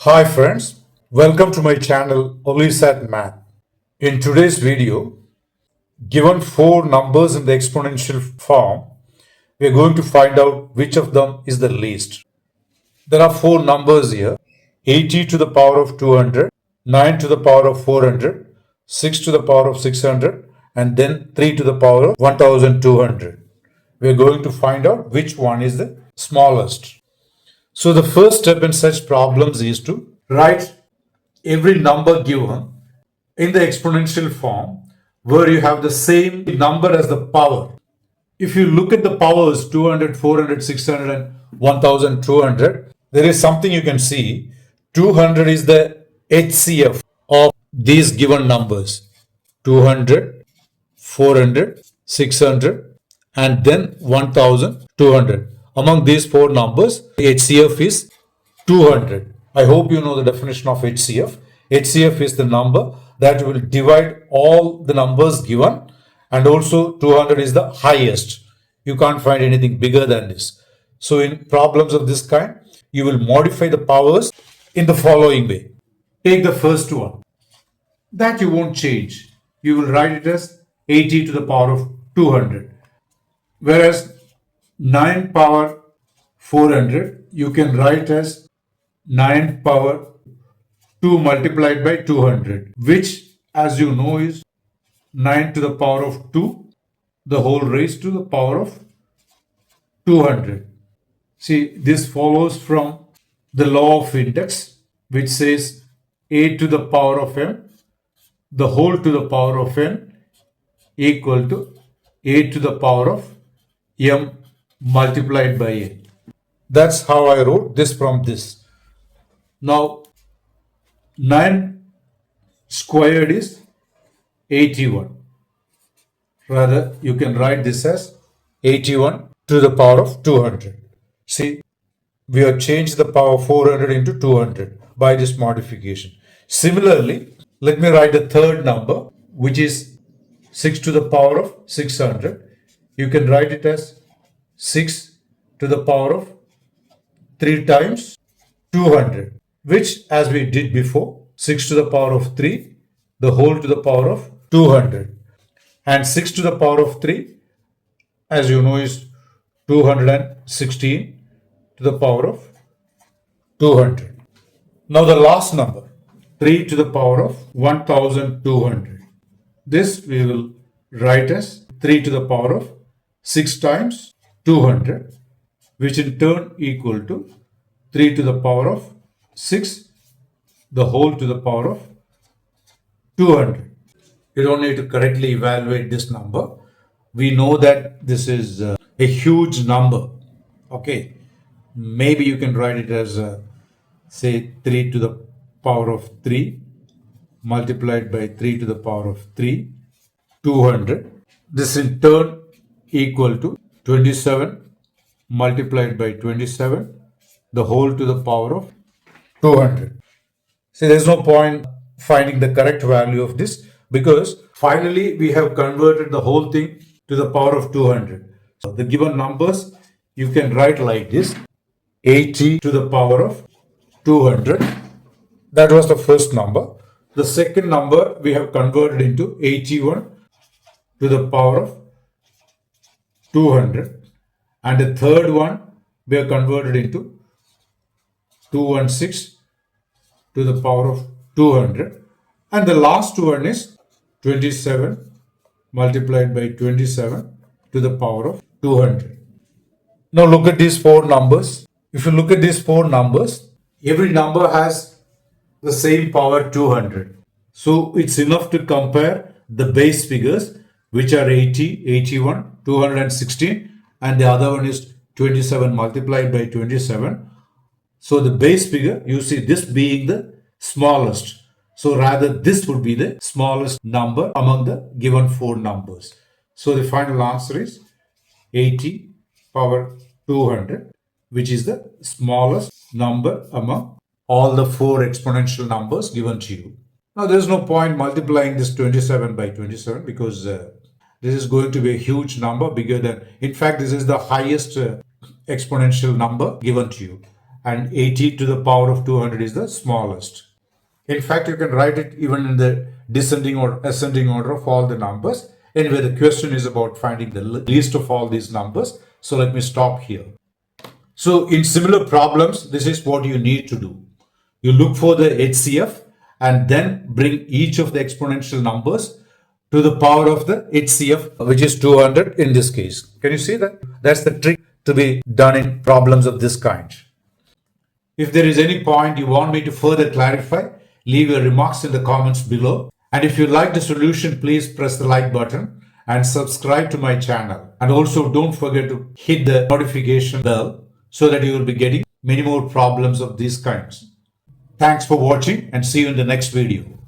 Hi friends, welcome to my channel GRE Math. In today's video, given four numbers in the exponential form, we are going to find out which of them is the least. There are four numbers here: 80 to the power of 200, 9 to the power of 400, 6 to the power of 600, and then 3 to the power of 1200. We are going to find out which one is the smallest. So the first step in such problems is to write every number given in the exponential form where you have the same number as the power. If you look at the powers 200, 400, 600 and 1200, there is something you can see. 200 is the HCF of these given numbers: 200, 400, 600 and then 1200. Among these four numbers, HCF is 200. I hope you know the definition of HCF. HCF is the number that will divide all the numbers given, and also 200 is the highest. You can't find anything bigger than this. So in problems of this kind, you will modify the powers in the following way. Take the first one. That you won't change. You will write it as 80 to the power of 200. Whereas 9 power 400, you can write as 9 power 2 multiplied by 200, which as you know is 9 to the power of 2, the whole raised to the power of 200. See, this follows from the law of index, which says a to the power of m, the whole to the power of n equal to a to the power of m multiplied by n. That's how I wrote this from this. Now, 9 squared is 81. Rather, you can write this as 81 to the power of 200. See, we have changed the power 400 into 200 by this modification. Similarly, let me write the third number, which is 6 to the power of 600. You can write it as 6 to the power of 3 times 200, which as we did before, 6 to the power of 3, the whole to the power of 200. And 6 to the power of 3, as you know, is 216 to the power of 200. Now the last number, 3 to the power of 1200. This we will write as 3 to the power of 6 times 200, which in turn equal to 3 to the power of 6, the whole to the power of 200. You don't need to correctly evaluate this number. We know that this is a huge number. Okay, maybe you can write it as say 3 to the power of 3 multiplied by 3 to the power of 3, 200. This in turn equal to 27 multiplied by 27, the whole to the power of 200. See, there's no point finding the correct value of this because finally we have converted the whole thing to the power of 200. So the given numbers you can write like this: 80 to the power of 200. That was the first number. The second number we have converted into 81 to the power of 200. And the third one we have converted into 216 to the power of 200. And the last one is 27 multiplied by 27 to the power of 200. Now look at these four numbers. If you look at these four numbers, every number has the same power 200. So it's enough to compare the base figures, which are 80, 81, 216, and the other one is 27 multiplied by 27. So the base figure, you see this being the smallest. So rather this would be the smallest number among the given four numbers. So the final answer is 80 power 200, which is the smallest number among all the four exponential numbers given to you. Now there is no point multiplying this 27 by 27 because this is going to be a huge number, bigger than, in fact, this is the highest exponential number given to you. and 80 to the power of 200 is the smallest. In fact, you can write it even in the descending or ascending order of all the numbers. Anyway, the question is about finding the least of all these numbers. So let me stop here. So in similar problems, this is what you need to do. You look for the HCF and then bring each of the exponential numbers to the power of the HCF, which is 200 in this case. Can you see that? That's the trick to be done in problems of this kind. If there is any point you want me to further clarify, leave your remarks in the comments below. And if you like the solution, please press the like button and subscribe to my channel. And also don't forget to hit the notification bell so that you will be getting many more problems of these kinds. Thanks for watching and see you in the next video.